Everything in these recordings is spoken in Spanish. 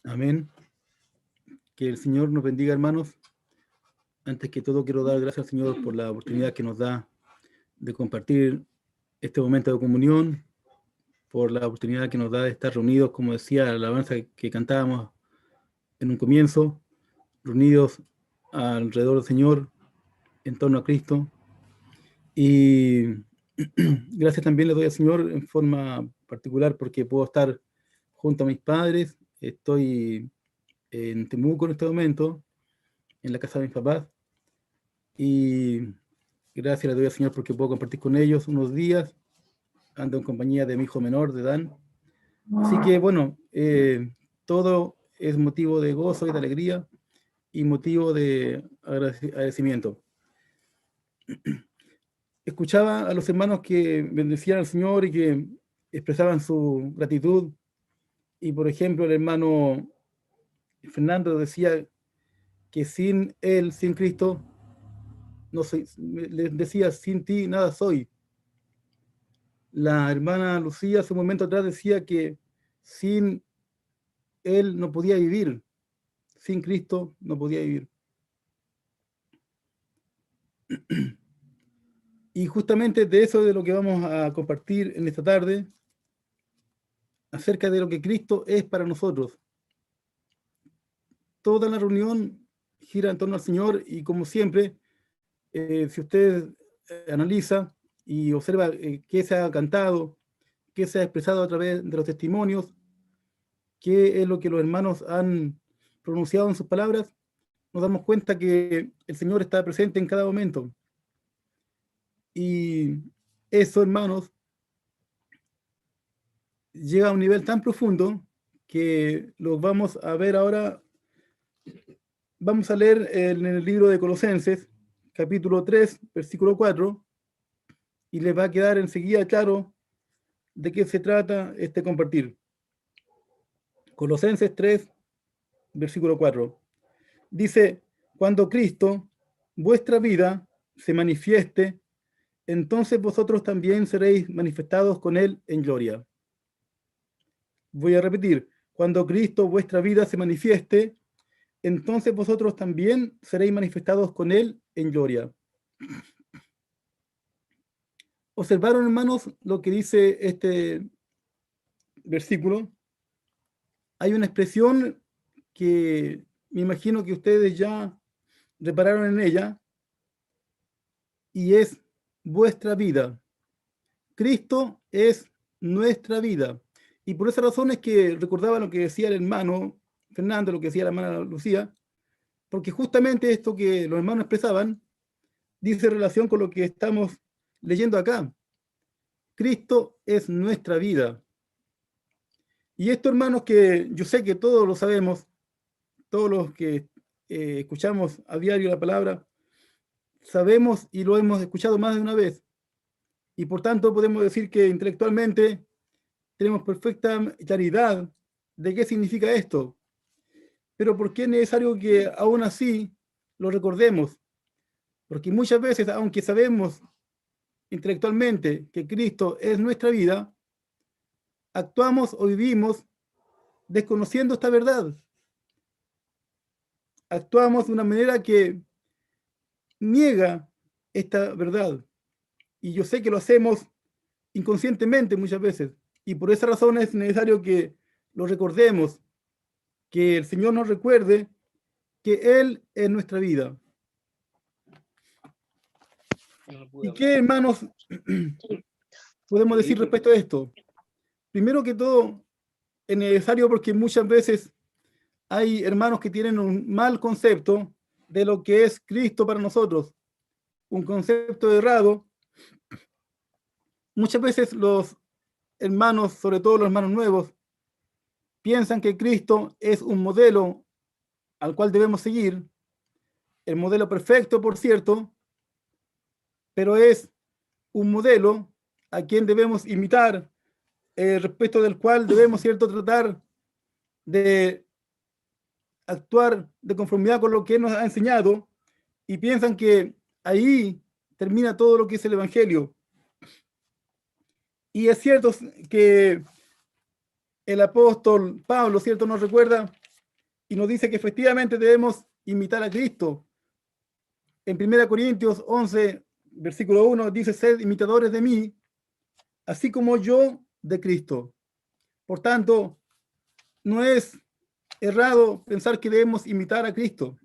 Amén. Que el Señor nos bendiga, hermanos. Antes que todo, quiero dar gracias al Señor por la oportunidad que nos da de compartir este momento de comunión, por la oportunidad que nos da de estar reunidos, como decía la alabanza que cantábamos en un comienzo, reunidos alrededor del Señor, en torno a Cristo. Y gracias también le doy al Señor en forma particular porque puedo estar junto a mis padres. Estoy en Temuco en este momento, en la casa de mis papás, y gracias le doy al Señor porque puedo compartir con ellos unos días. Ando en compañía de mi hijo menor, de Dan. Así que bueno, todo es motivo de gozo y de alegría y motivo de agradecimiento. Escuchaba a los hermanos que bendecían al Señor y que expresaban su gratitud. Y por ejemplo, el hermano Fernando decía que sin Él, sin Cristo, no soy, les decía, sin ti nada soy. La hermana Lucía hace un momento atrás decía que sin Él no podía vivir, sin Cristo no podía vivir. Y justamente de eso de lo que vamos a compartir en esta tarde, acerca de lo que Cristo es para nosotros. Toda la reunión gira en torno al Señor y como siempre, si usted analiza y observa qué se ha cantado, qué se ha expresado a través de los testimonios, qué es lo que los hermanos han pronunciado en sus palabras, nos damos cuenta que el Señor está presente en cada momento. Y eso, hermanos, llega a un nivel tan profundo que lo vamos a ver ahora. Vamos a leer en el libro de Colosenses, capítulo 3, versículo 4, y les va a quedar enseguida claro de qué se trata este compartir. Colosenses 3, versículo 4. Dice, cuando Cristo, vuestra vida, se manifieste, entonces vosotros también seréis manifestados con Él en gloria. Voy a repetir, cuando Cristo, vuestra vida, se manifieste, entonces vosotros también seréis manifestados con Él en gloria. ¿Observaron, hermanos, lo que dice este versículo? Hay una expresión que me imagino que ustedes ya repararon en ella, y es vuestra vida. Cristo es nuestra vida. Y por esa razón es que recordaba lo que decía el hermano Fernando, lo que decía la hermana Lucía, porque justamente esto que los hermanos expresaban dice relación con lo que estamos leyendo acá. Cristo es nuestra vida. Y esto, hermanos, que yo sé que todos lo sabemos, todos los que escuchamos a diario la palabra, sabemos y lo hemos escuchado más de una vez. Y por tanto podemos decir que intelectualmente tenemos perfecta claridad de qué significa esto. Pero ¿por qué es necesario que aún así lo recordemos? Porque muchas veces, aunque sabemos intelectualmente que Cristo es nuestra vida, actuamos o vivimos desconociendo esta verdad. Actuamos de una manera que niega esta verdad. Y yo sé que lo hacemos inconscientemente muchas veces. Y por esa razón es necesario que lo recordemos, que el Señor nos recuerde que Él es nuestra vida. ¿Y qué, hermanos, podemos decir respecto a esto? Primero que todo, es necesario porque muchas veces hay hermanos que tienen un mal concepto de lo que es Cristo para nosotros, un concepto errado. Muchas veces los hermanos, sobre todo los hermanos nuevos, piensan que Cristo es un modelo al cual debemos seguir, el modelo perfecto, por cierto, pero es un modelo a quien debemos imitar, respecto del cual debemos, cierto, tratar de actuar de conformidad con lo que Él nos ha enseñado, y piensan que ahí termina todo lo que es el Evangelio. Y es cierto que el apóstol Pablo, cierto, nos recuerda y nos dice que efectivamente debemos imitar a Cristo. En 1 Corintios 11, versículo 1, dice: sed imitadores de mí, así como yo de Cristo. Por tanto, no es errado pensar que debemos imitar a Cristo.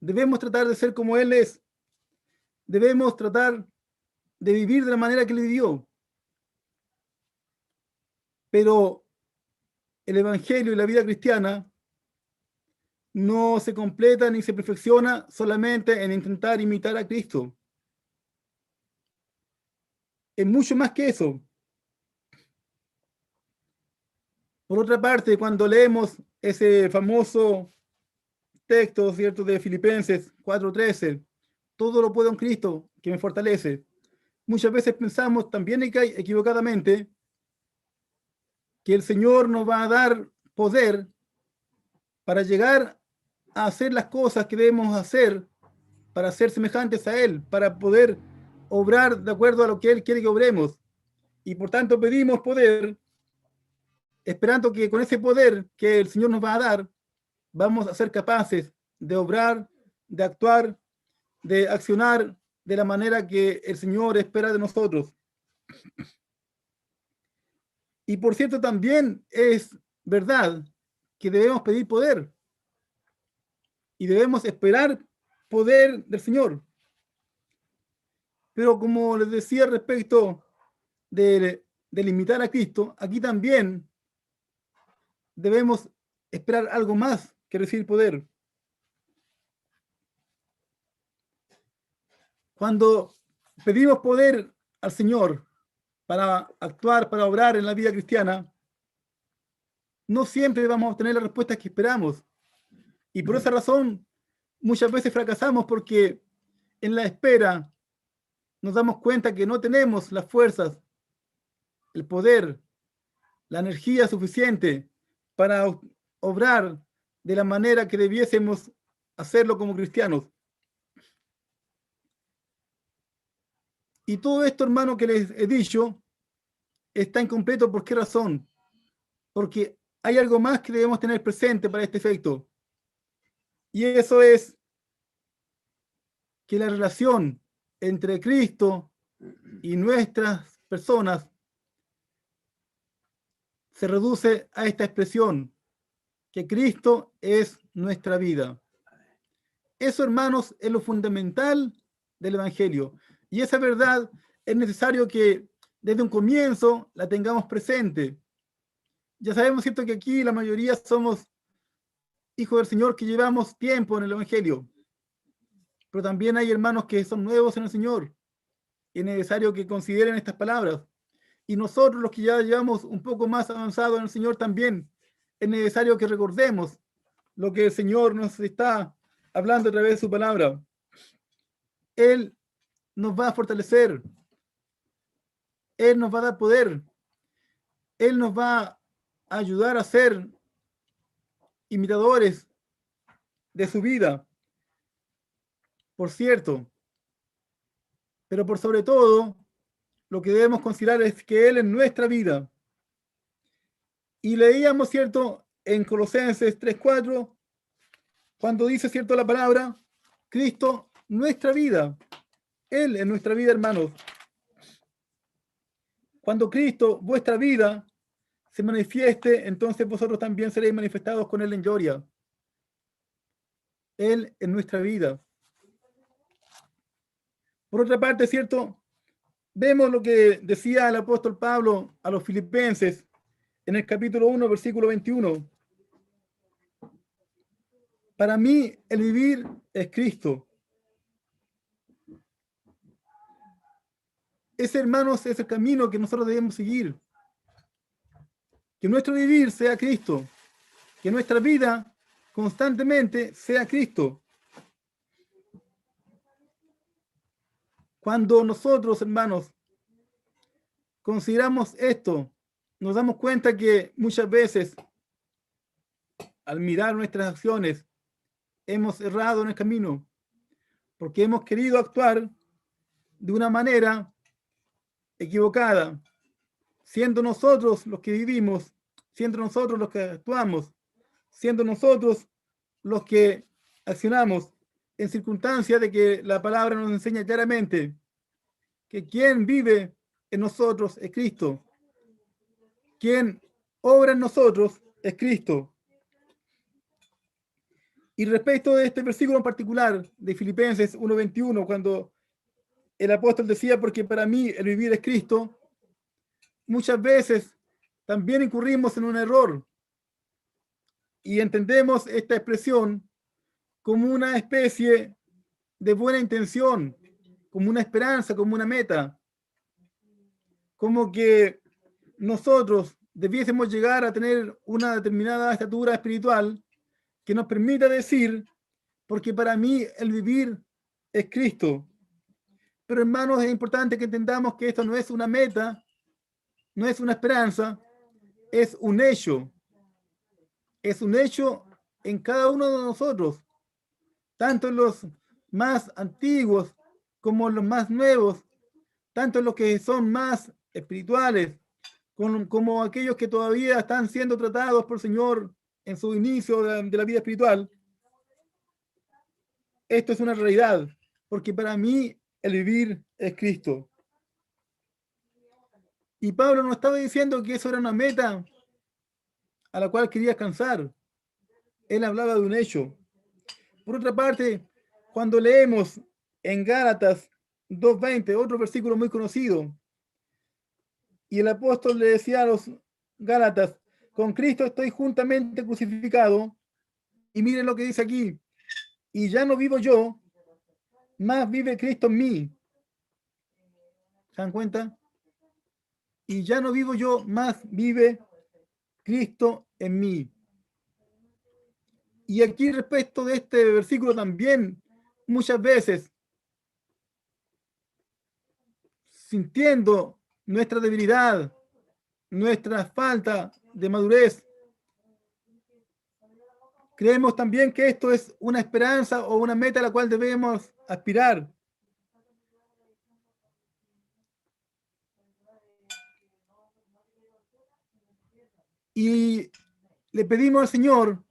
Debemos tratar de ser como Él es. Debemos tratar de vivir de la manera que Él vivió. Pero el Evangelio y la vida cristiana no se completa ni se perfecciona solamente en intentar imitar a Cristo. Es mucho más que eso. Por otra parte, cuando leemos ese famoso texto, ¿cierto?, de Filipenses 4:13, todo lo puedo en Cristo que me fortalece. Muchas veces pensamos también equivocadamente que el Señor nos va a dar poder para llegar a hacer las cosas que debemos hacer, para ser semejantes a Él, para poder obrar de acuerdo a lo que Él quiere que obremos. Y por tanto pedimos poder, esperando que con ese poder que el Señor nos va a dar, vamos a ser capaces de obrar, de actuar, de accionar de la manera que el Señor espera de nosotros. Y por cierto, también es verdad que debemos pedir poder y debemos esperar poder del Señor. Pero como les decía respecto de limitar a Cristo, aquí también debemos esperar algo más que recibir poder. Cuando pedimos poder al Señor para actuar, para obrar en la vida cristiana, no siempre vamos a obtener las respuestas que esperamos. Y por esa razón, muchas veces fracasamos porque en la espera nos damos cuenta que no tenemos las fuerzas, el poder, la energía suficiente para obrar de la manera que debiésemos hacerlo como cristianos. Y todo esto, hermano, que les he dicho, está incompleto. ¿Por qué razón? Porque hay algo más que debemos tener presente para este efecto. Y eso es que la relación entre Cristo y nuestras personas se reduce a esta expresión, que Cristo es nuestra vida. Eso, hermanos, es lo fundamental del Evangelio. Y esa verdad es necesario que desde un comienzo la tengamos presente. Ya sabemos, ¿cierto?, que aquí la mayoría somos hijos del Señor que llevamos tiempo en el Evangelio. Pero también hay hermanos que son nuevos en el Señor. Y es necesario que consideren estas palabras. Y nosotros, los que ya llevamos un poco más avanzado en el Señor, también es necesario que recordemos lo que el Señor nos está hablando a través de su palabra. Él nos va a fortalecer. Él nos va a dar poder. Él nos va a ayudar a ser imitadores de su vida. Por cierto, pero por sobre todo, lo que debemos considerar es que Él es nuestra vida. Y leíamos, ¿cierto?, en Colosenses 3:4, cuando dice, ¿cierto?, la palabra, Cristo, nuestra vida. Él es nuestra vida, hermanos. Cuando Cristo, vuestra vida, se manifieste, entonces vosotros también seréis manifestados con Él en gloria. Él es nuestra vida. Por otra parte, ¿cierto?, vemos lo que decía el apóstol Pablo a los filipenses en el capítulo 1, versículo 21. Para mí, el vivir es Cristo. Ese, hermanos, es el camino que nosotros debemos seguir. Que nuestro vivir sea Cristo. Que nuestra vida constantemente sea Cristo. Cuando nosotros, hermanos, consideramos esto, nos damos cuenta que muchas veces, al mirar nuestras acciones, hemos errado en el camino, porque hemos querido actuar de una manera equivocada, siendo nosotros los que vivimos, siendo nosotros los que actuamos, siendo nosotros los que accionamos en circunstancias de que la palabra nos enseña claramente que quien vive en nosotros es Cristo, quien obra en nosotros es Cristo. Y respecto de este versículo en particular de Filipenses 1:21, cuando el apóstol decía, porque para mí el vivir es Cristo, muchas veces también incurrimos en un error y entendemos esta expresión como una especie de buena intención, como una esperanza, como una meta, como que nosotros debiésemos llegar a tener una determinada estatura espiritual que nos permita decir, porque para mí el vivir es Cristo. Pero hermanos, es importante que entendamos que esto no es una meta, no es una esperanza, es un hecho. Es un hecho en cada uno de nosotros, tanto en los más antiguos como en los más nuevos, tanto en los que son más espirituales como aquellos que todavía están siendo tratados por el Señor en su inicio de la vida espiritual. Esto es una realidad, porque para mí el vivir es Cristo. Y Pablo no estaba diciendo que eso era una meta a la cual quería alcanzar. Él hablaba de un hecho. Por otra parte, cuando leemos en Gálatas 2:20, otro versículo muy conocido, y el apóstol le decía a los Gálatas, con Cristo estoy juntamente crucificado, y miren lo que dice aquí, y ya no vivo yo, más vive Cristo en mí. ¿Se dan cuenta? Y ya no vivo yo, más vive Cristo en mí. Y aquí respecto de este versículo también, muchas veces, sintiendo nuestra debilidad, nuestra falta de madurez, creemos también que esto es una esperanza o una meta a la cual debemos aspirar. Y le pedimos al Señor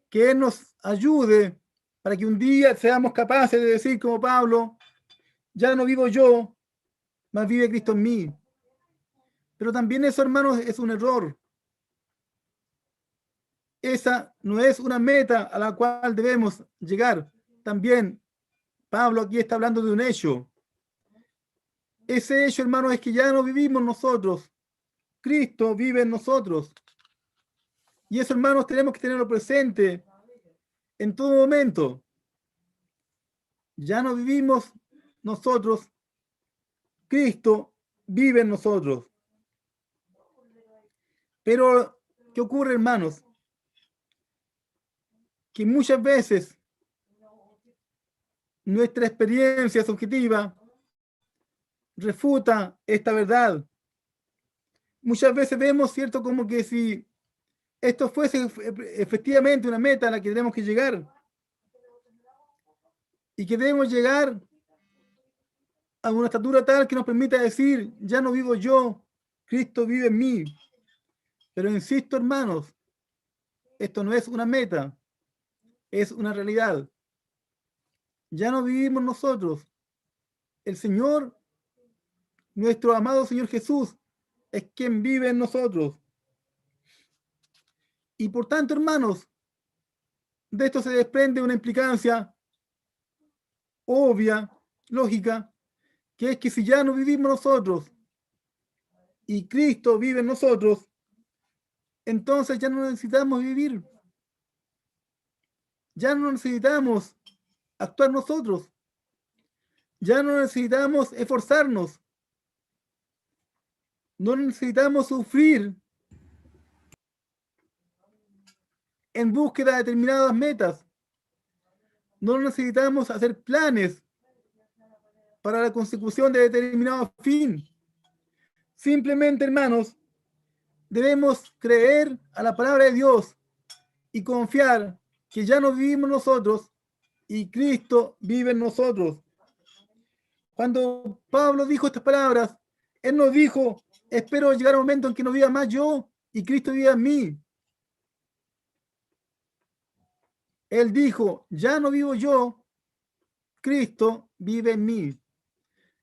que Él nos ayude para que un día seamos capaces de decir como Pablo, ya no vivo yo, más vive Cristo en mí. Pero también eso, hermanos, es un error. Esa no es una meta a la cual debemos llegar. También Pablo aquí está hablando de un hecho. Ese hecho, hermanos, es que ya no vivimos nosotros. Cristo vive en nosotros. Y eso, hermanos, tenemos que tenerlo presente en todo momento. Ya no vivimos nosotros. Cristo vive en nosotros. Pero, ¿qué ocurre, hermanos? Que muchas veces nuestra experiencia subjetiva refuta esta verdad. Muchas veces vemos, ¿cierto? Como que si esto fuese efectivamente una meta a la que tenemos que llegar y que debemos llegar a una estatura tal que nos permita decir, ya no vivo yo, Cristo vive en mí. Pero insisto, hermanos, esto no es una meta, es una realidad. Ya no vivimos nosotros. El Señor, nuestro amado Señor Jesús, es quien vive en nosotros. Y por tanto, hermanos, de esto se desprende una implicancia obvia, lógica, que es que si ya no vivimos nosotros y Cristo vive en nosotros, entonces ya no necesitamos vivir. Ya no necesitamos actuar nosotros. Ya no necesitamos esforzarnos. No necesitamos sufrir en búsqueda de determinadas metas. No necesitamos hacer planes para la consecución de determinado fin. Simplemente, hermanos, debemos creer a la palabra de Dios y confiar que ya no vivimos nosotros y Cristo vive en nosotros. Cuando Pablo dijo estas palabras, él nos dijo, espero llegar a un momento en que no viva más yo y Cristo viva en mí. Él dijo, ya no vivo yo, Cristo vive en mí.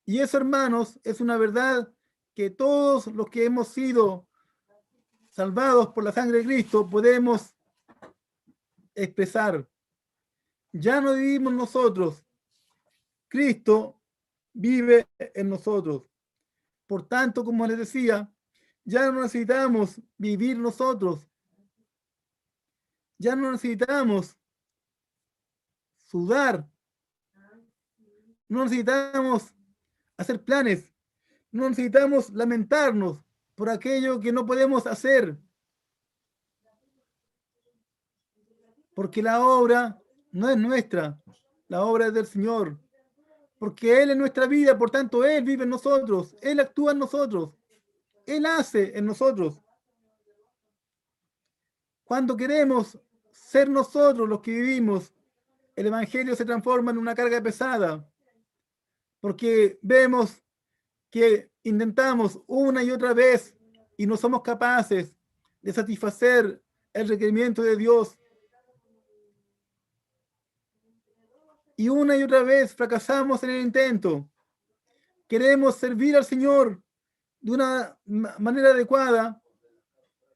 Y eso, hermanos, es una verdad que todos los que hemos sido salvados por la sangre de Cristo podemos expresar. Ya no vivimos nosotros, Cristo vive en nosotros. Por tanto, como les decía, ya no necesitamos vivir nosotros, ya no necesitamos sudar, no necesitamos hacer planes, no necesitamos lamentarnos por aquello que no podemos hacer, porque la obra no es nuestra, la obra es del Señor, porque Él es nuestra vida, por tanto Él vive en nosotros, Él actúa en nosotros, Él hace en nosotros. Cuando queremos ser nosotros los que vivimos, el Evangelio se transforma en una carga pesada, porque vemos que intentamos una y otra vez y no somos capaces de satisfacer el requerimiento de Dios. Y una y otra vez fracasamos en el intento. Queremos servir al Señor de una manera adecuada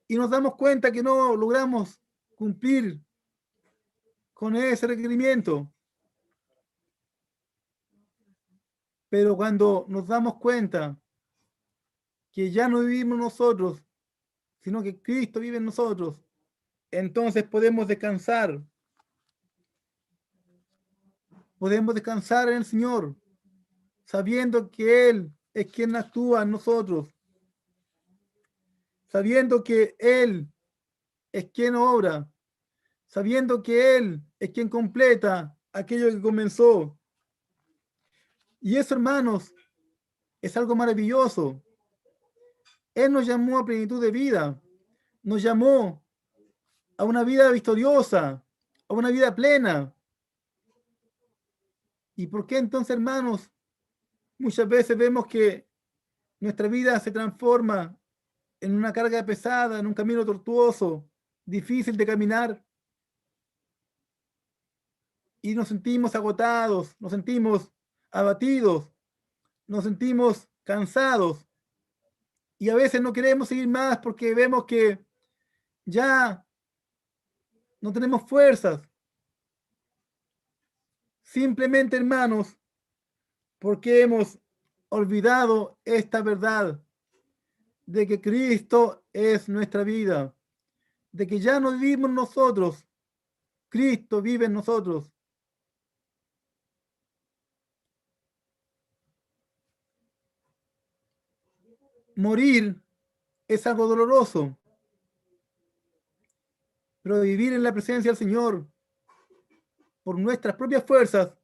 y nos damos cuenta que no logramos cumplir con ese requerimiento. Pero cuando nos damos cuenta que ya no vivimos nosotros, sino que Cristo vive en nosotros, entonces podemos descansar. Podemos descansar en el Señor, sabiendo que Él es quien actúa en nosotros, sabiendo que Él es quien obra, sabiendo que Él es quien completa aquello que comenzó. Y eso, hermanos, es algo maravilloso. Él nos llamó a plenitud de vida, nos llamó a una vida victoriosa, a una vida plena. ¿Y por qué entonces, hermanos, muchas veces vemos que nuestra vida se transforma en una carga pesada, en un camino tortuoso, difícil de caminar? Y nos sentimos agotados, nos sentimos abatidos, nos sentimos cansados. Y a veces no queremos seguir más porque vemos que ya no tenemos fuerzas. Simplemente, hermanos, porque hemos olvidado esta verdad de que Cristo es nuestra vida, de que ya no vivimos nosotros, Cristo vive en nosotros. Morir es algo doloroso, pero vivir en la presencia del Señor por nuestras propias fuerzas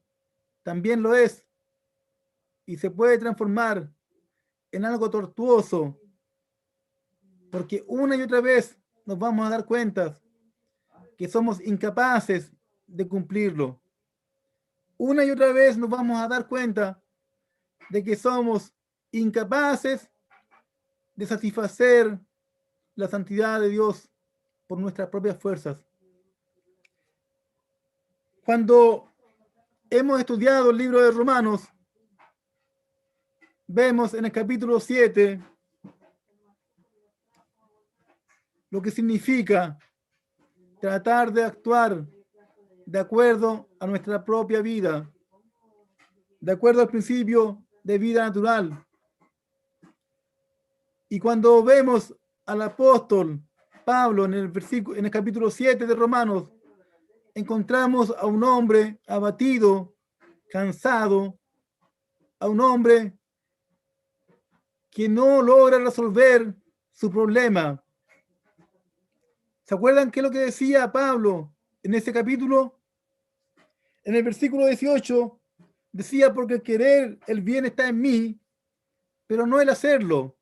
también lo es, y se puede transformar en algo tortuoso, porque una y otra vez nos vamos a dar cuenta que somos incapaces de cumplirlo. Una y otra vez nos vamos a dar cuenta de que somos incapaces de satisfacer la santidad de Dios por nuestras propias fuerzas. Cuando hemos estudiado el libro de Romanos, vemos en el capítulo 7 lo que significa tratar de actuar de acuerdo a nuestra propia vida, de acuerdo al principio de vida natural. Y cuando vemos al apóstol Pablo en el capítulo 7 de Romanos, encontramos a un hombre abatido, cansado, a un hombre que no logra resolver su problema. ¿Se acuerdan qué es lo que decía Pablo en ese capítulo? En el versículo 18 decía, porque querer el bien está en mí, pero no el hacerlo.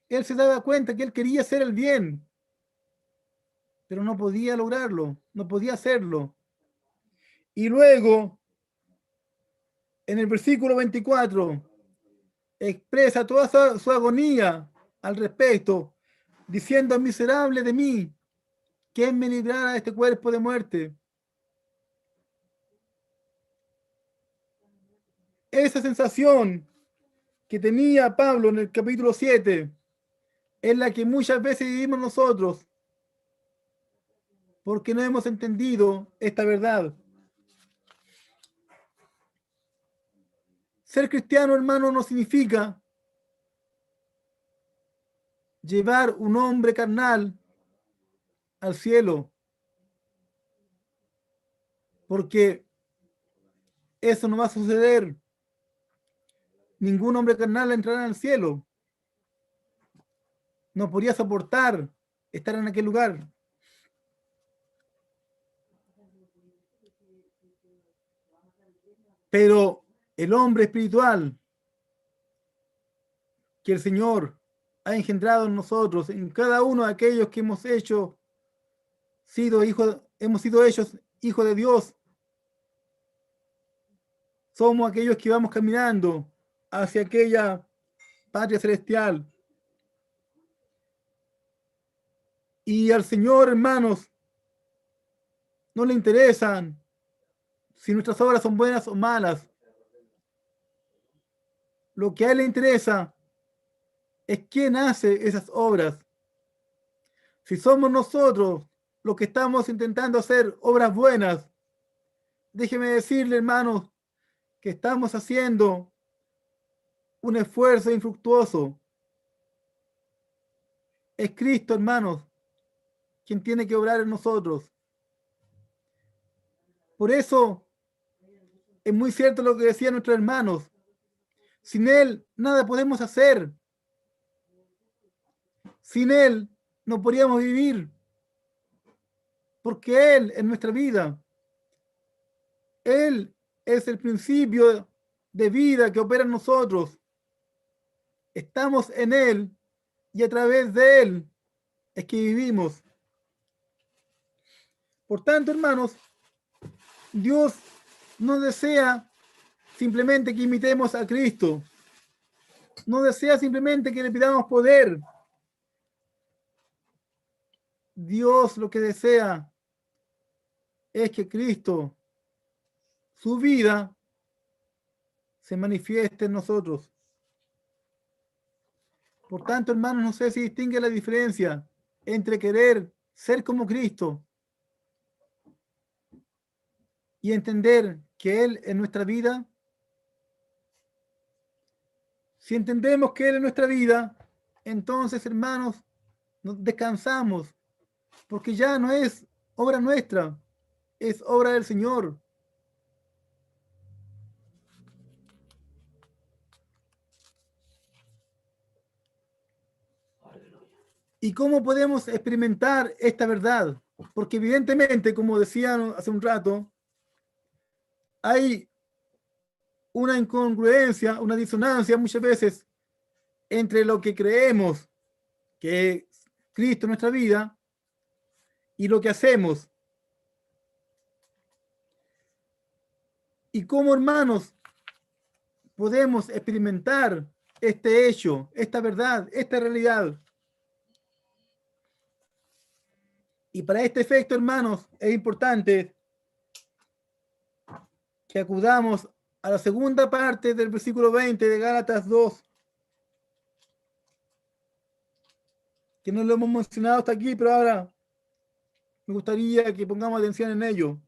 Él se daba cuenta que él quería hacer el bien, pero no podía lograrlo, no podía hacerlo. Y luego, en el versículo 24, expresa toda su agonía al respecto, diciendo, miserable de mí, ¿quién me librará de este cuerpo de muerte? esa sensación que tenía Pablo en el capítulo 7 es la que muchas veces vivimos nosotros, porque no hemos entendido esta verdad. Ser cristiano, hermano, no significa llevar un hombre carnal al cielo, porque eso no va a suceder. Ningún hombre carnal entrará al cielo. No podría soportar estar en aquel lugar. Pero el hombre espiritual que el Señor ha engendrado en nosotros, en cada uno de aquellos que hemos sido hechos hijos de Dios, somos aquellos que vamos caminando hacia aquella patria celestial. Y al Señor, hermanos, no le interesan si nuestras obras son buenas o malas. Lo que a Él le interesa es quién hace esas obras. Si somos nosotros los que estamos intentando hacer obras buenas, déjeme decirle, hermanos, que estamos haciendo un esfuerzo infructuoso. Es Cristo, hermanos, quien tiene que obrar en nosotros. Por eso es muy cierto lo que decían nuestros hermanos. Sin Él nada podemos hacer. Sin Él no podríamos vivir. Porque Él es nuestra vida. Él es el principio de vida que opera en nosotros. Estamos en Él y a través de Él es que vivimos. Por tanto, hermanos, Dios no desea simplemente que imitemos a Cristo. No desea simplemente que le pidamos poder. Dios lo que desea es que Cristo, su vida, se manifieste en nosotros. Por tanto, hermanos, no sé si distingue la diferencia entre querer ser como Cristo y entender que Él es nuestra vida. Si entendemos que Él es nuestra vida, entonces, hermanos, nos descansamos, porque ya no es obra nuestra, es obra del Señor. ¿Y cómo podemos experimentar esta verdad? Porque evidentemente, como decían hace un rato, hay una incongruencia, una disonancia muchas veces entre lo que creemos que es Cristo en nuestra vida y lo que hacemos. Y cómo, hermanos, podemos experimentar este hecho, esta verdad, esta realidad. Y para este efecto, hermanos, es importante que acudamos a la segunda parte del versículo 20 de Gálatas 2, que no lo hemos mencionado hasta aquí, pero ahora me gustaría que pongamos atención en ello.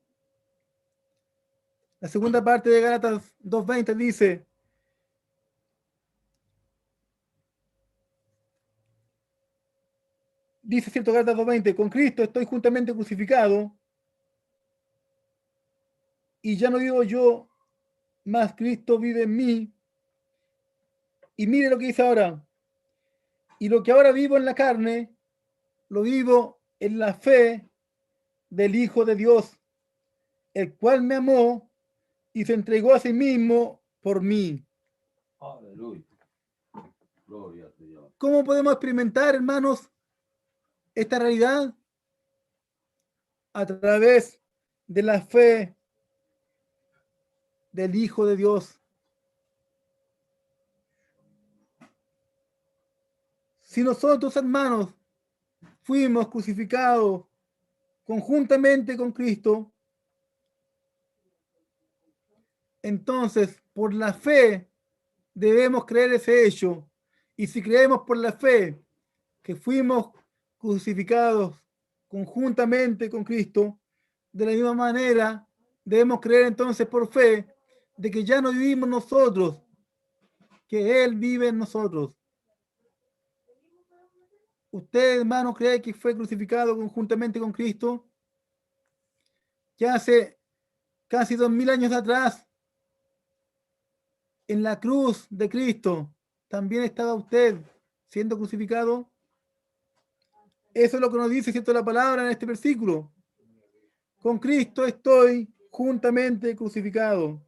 La segunda parte de Gálatas 2:20 dice cierto, Gálatas 2:20, con Cristo estoy juntamente crucificado y ya no vivo yo, más Cristo vive en mí. Y mire lo que dice ahora, y lo que ahora vivo en la carne, lo vivo en la fe del Hijo de Dios, el cual me amó y se entregó a sí mismo por mí. Aleluya. Gloria a Dios. ¿Cómo podemos experimentar, hermanos, esta realidad? A través de la fe del Hijo de Dios. Si nosotros, hermanos, fuimos crucificados conjuntamente con Cristo, entonces por la fe debemos creer ese hecho. Y si creemos por la fe que fuimos crucificados conjuntamente con Cristo, de la misma manera debemos creer entonces por fe de que ya no vivimos nosotros, que Él vive en nosotros. ¿Usted, hermano, cree que fue crucificado conjuntamente con Cristo? Que hace casi 2000 años atrás, en la cruz de Cristo, también estaba usted siendo crucificado. Eso es lo que nos dice, ¿cierto?, la palabra en este versículo. Con Cristo estoy juntamente crucificado.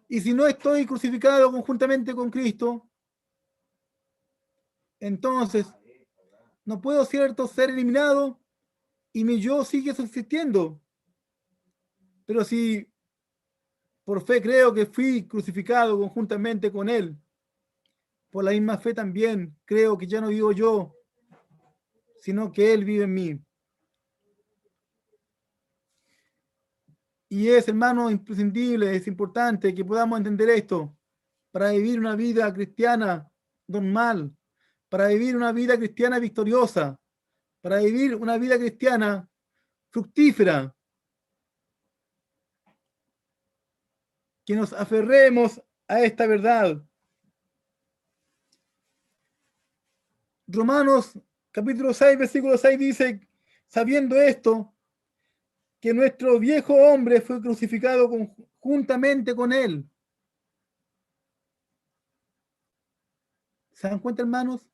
Y si no estoy crucificado conjuntamente con Cristo, entonces no puedo, cierto, ser eliminado y mi yo sigue subsistiendo. Pero si por fe creo que fui crucificado conjuntamente con Él, por la misma fe también creo que ya no vivo yo, sino que Él vive en mí. Y es, hermano, imprescindible, es importante que podamos entender esto para vivir una vida cristiana normal, para vivir una vida cristiana victoriosa, para vivir una vida cristiana fructífera, que nos aferremos a esta verdad. Romanos capítulo 6, versículo 6 dice, sabiendo esto, que nuestro viejo hombre fue crucificado juntamente con Él. ¿Se dan cuenta, hermanos?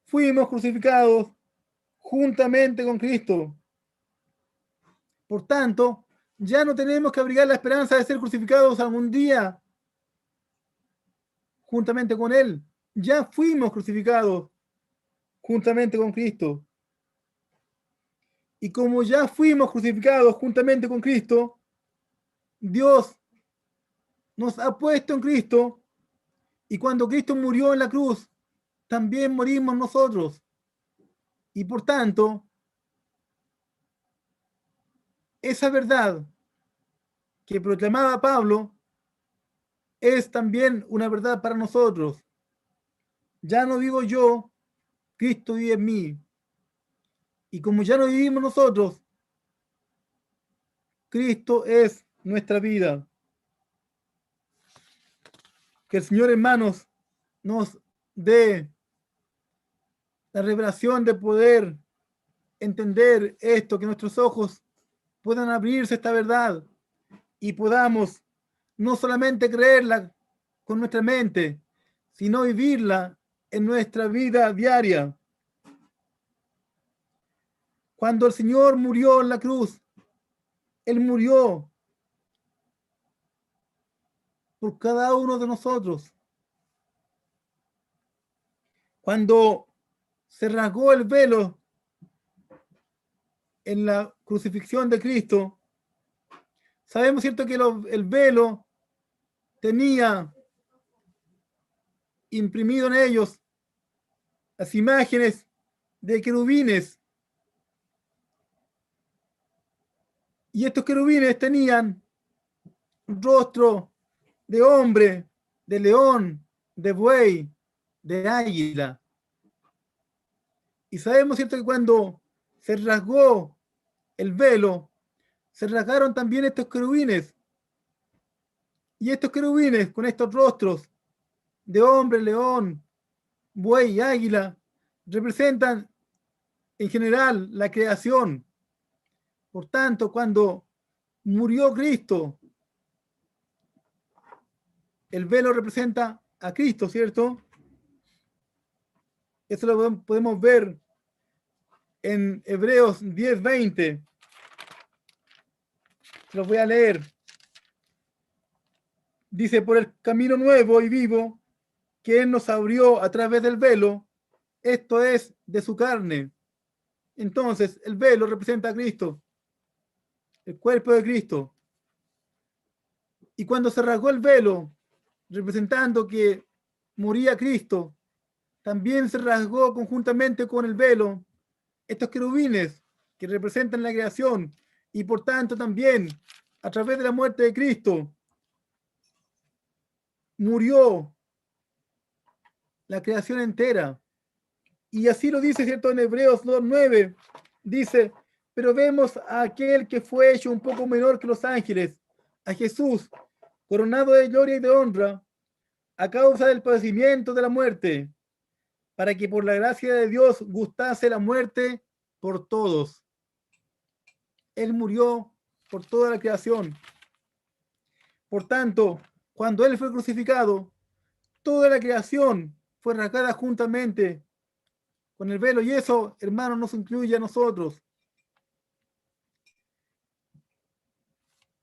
Fuimos crucificados juntamente con Cristo. Por tanto, ya no tenemos que abrigar la esperanza de ser crucificados algún día juntamente con Él. Ya fuimos crucificados juntamente con Cristo. Y como ya fuimos crucificados juntamente con Cristo, Dios nos ha puesto en Cristo, y cuando Cristo murió en la cruz, también morimos nosotros. Y por tanto, esa verdad que proclamaba Pablo es también una verdad para nosotros. Ya no vivo yo, Cristo vive en mí. Y como ya no vivimos nosotros, Cristo es nuestra vida. Que el Señor, hermanos, nos dé la revelación de poder entender esto, que nuestros ojos puedan abrirse a esta verdad y podamos no solamente creerla con nuestra mente, sino vivirla en nuestra vida diaria. Cuando el Señor murió en la cruz, Él murió por cada uno de nosotros. Cuando se rasgó el velo en la crucifixión de Cristo, sabemos, cierto, que el velo tenía imprimido en ellos las imágenes de querubines. Y estos querubines tenían rostro de hombre, de león, de buey, de águila. Y sabemos, cierto, que cuando se rasgó el velo, se rasgaron también estos querubines. Y estos querubines con estos rostros de hombre, león, buey y águila representan en general la creación. Por tanto, cuando murió Cristo, el velo representa a Cristo, ¿cierto? Eso lo podemos ver en Hebreos 10:20. Se los voy a leer. Dice, por el camino nuevo y vivo que Él nos abrió a través del velo, esto es de su carne. Entonces, el velo representa a Cristo, el cuerpo de Cristo. Y cuando se rasgó el velo, representando que moría Cristo, también se rasgó conjuntamente con el velo estos querubines que representan la creación y por tanto también a través de la muerte de Cristo murió la creación entera. Y así lo dice, ¿cierto? En Hebreos 2:9 dice, pero vemos a aquel que fue hecho un poco menor que los ángeles, a Jesús, coronado de gloria y de honra, a causa del padecimiento de la muerte, para que por la gracia de Dios gustase la muerte por todos. Él murió por toda la creación. Por tanto, cuando Él fue crucificado, toda la creación fue rasgada juntamente con el velo, y eso, hermanos, nos incluye a nosotros.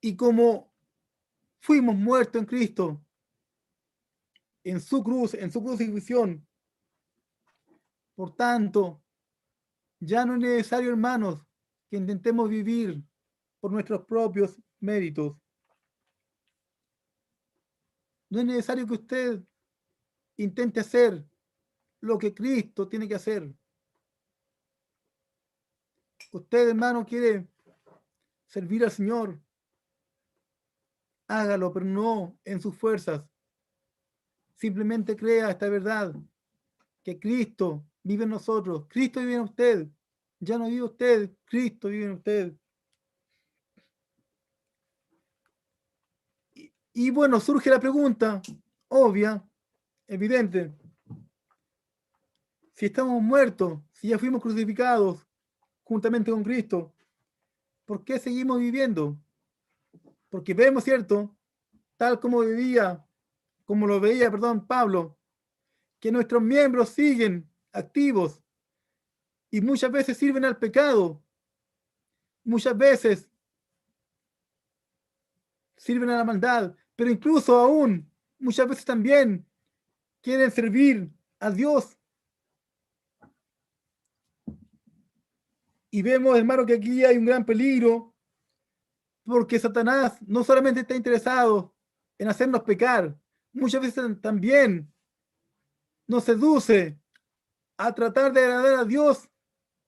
Y como fuimos muertos en Cristo, en su cruz, en su crucifixión, por tanto, ya no es necesario, hermanos, que intentemos vivir por nuestros propios méritos. No es necesario que usted intente hacer lo que Cristo tiene que hacer. Usted, hermano, quiere servir al Señor, hágalo, pero no en sus fuerzas. Simplemente crea esta verdad, que Cristo vive en nosotros. Cristo vive en usted. Ya no vive usted, Cristo vive en usted. Y bueno, surge la pregunta obvia, evidente. Si estamos muertos, si ya fuimos crucificados juntamente con Cristo, ¿por qué seguimos viviendo? Porque vemos, ¿cierto? Tal como lo veía, perdón, Pablo, que nuestros miembros siguen activos y muchas veces sirven al pecado, muchas veces sirven a la maldad, pero incluso aún muchas veces también quieren servir a Dios. Y vemos, hermano, que aquí hay un gran peligro, porque Satanás no solamente está interesado en hacernos pecar, muchas veces también nos seduce a tratar de agradar a Dios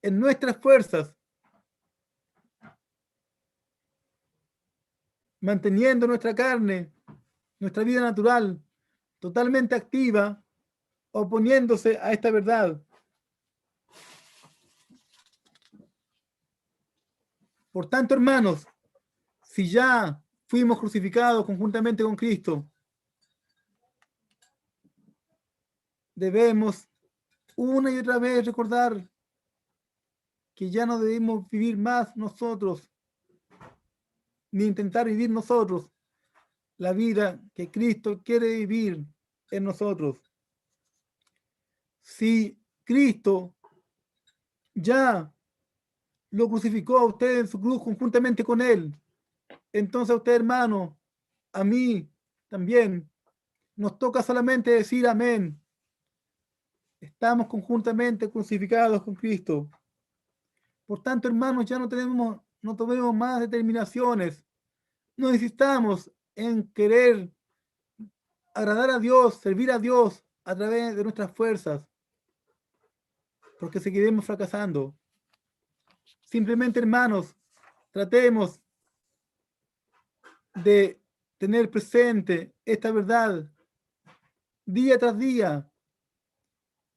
en nuestras fuerzas, manteniendo nuestra carne, nuestra vida natural, totalmente activa, oponiéndose a esta verdad. Por tanto, hermanos, si ya fuimos crucificados conjuntamente con Cristo, debemos una y otra vez recordar que ya no debemos vivir más nosotros, ni intentar vivir nosotros la vida que Cristo quiere vivir en nosotros. Si Cristo ya lo crucificó a usted en su cruz conjuntamente con Él, entonces a usted, hermano, a mí también, nos toca solamente decir amén. Estamos conjuntamente crucificados con Cristo. Por tanto, hermanos, ya no tomemos más determinaciones. No insistamos en querer agradar a Dios, servir a Dios a través de nuestras fuerzas, porque seguiremos fracasando. Simplemente, hermanos, tratemos de tener presente esta verdad día tras día,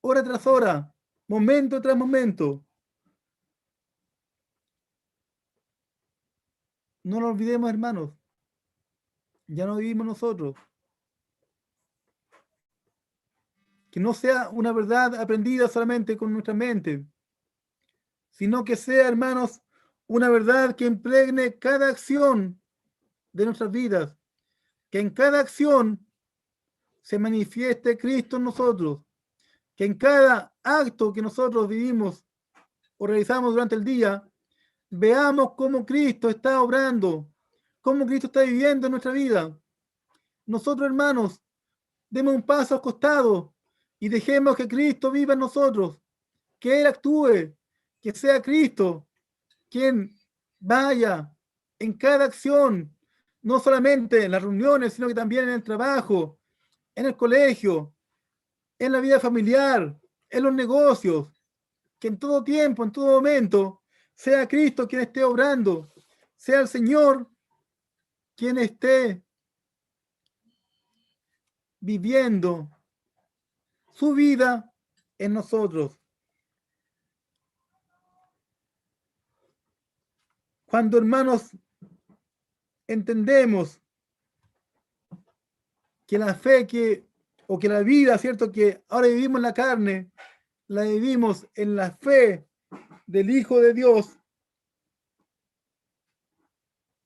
hora tras hora, momento tras momento. No lo olvidemos, hermanos. Ya no vivimos nosotros. Que no sea una verdad aprendida solamente con nuestra mente, sino que sea, hermanos, una verdad que impregne cada acción de nuestras vidas, que en cada acción se manifieste Cristo en nosotros, que en cada acto que nosotros vivimos o realizamos durante el día, veamos cómo Cristo está obrando, cómo Cristo está viviendo en nuestra vida. Nosotros, hermanos, demos un paso al costado y dejemos que Cristo viva en nosotros, que Él actúe, que sea Cristo quien vaya en cada acción, no solamente en las reuniones, sino que también en el trabajo, en el colegio, en la vida familiar, en los negocios, que en todo tiempo, en todo momento, sea Cristo quien esté obrando, sea el Señor quien esté viviendo su vida en nosotros. Cuando, hermanos, entendemos que la fe o que la vida, ¿cierto? Que ahora vivimos en la carne, la vivimos en la fe del Hijo de Dios.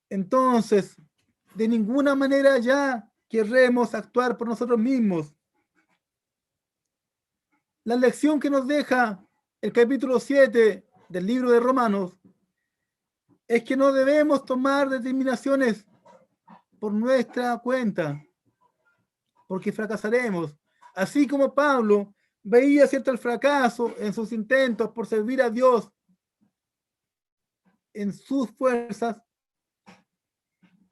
Entonces, de ninguna manera ya querremos actuar por nosotros mismos. La lección que nos deja el capítulo 7 del libro de Romanos es que no debemos tomar determinaciones por nuestra cuenta, porque fracasaremos. Así como Pablo veía cierto el fracaso en sus intentos por servir a Dios en sus fuerzas,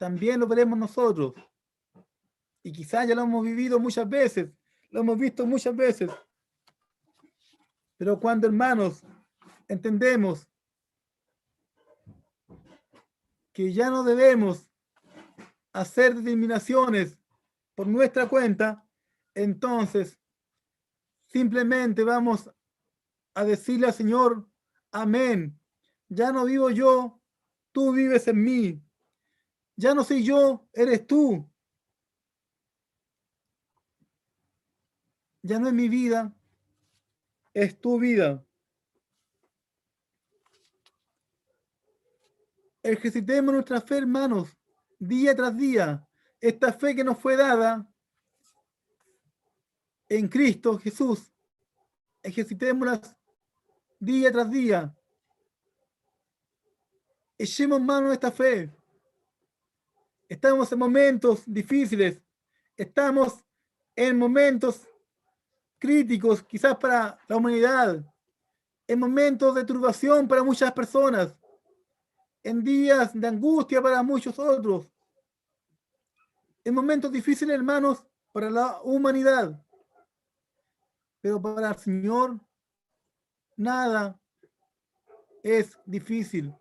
también lo veremos nosotros. Y quizás ya lo hemos vivido muchas veces, lo hemos visto muchas veces. Pero cuando, hermanos, entendemos que ya no debemos hacer determinaciones por nuestra cuenta, entonces simplemente vamos a decirle al Señor, amén. Ya no vivo yo, tú vives en mí. Ya no soy yo, eres tú. Ya no es mi vida, es tu vida. Ejercitemos nuestra fe, hermanos, día tras día. Esta fe que nos fue dada en Cristo Jesús. Ejercitémosla día tras día. Echemos mano de esta fe. Estamos en momentos difíciles. Estamos en momentos críticos, quizás para la humanidad. En momentos de turbación para muchas personas. En días de angustia para muchos otros. En momentos difíciles, hermanos, para la humanidad. Pero para el Señor, nada es difícil.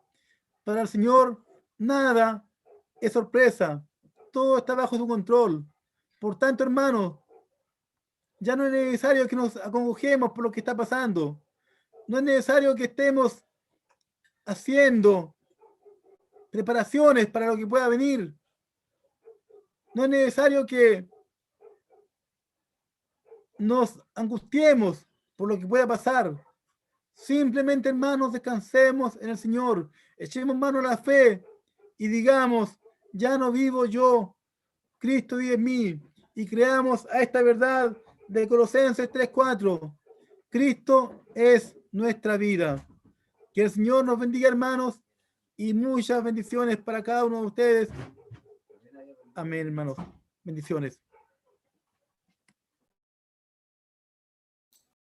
Para el Señor, nada es sorpresa. Todo está bajo su control. Por tanto, hermanos, ya no es necesario que nos acongojemos por lo que está pasando. No es necesario que estemos haciendo preparaciones para lo que pueda venir. No es necesario que nos angustiemos por lo que pueda pasar. Simplemente, hermanos, descansemos en el Señor. Echemos mano a la fe y digamos, ya no vivo yo, Cristo vive en mí. Y creamos a esta verdad de Colosenses 3:4. Cristo es nuestra vida. Que el Señor nos bendiga, hermanos, y muchas bendiciones para cada uno de ustedes. Amén, hermanos. Bendiciones.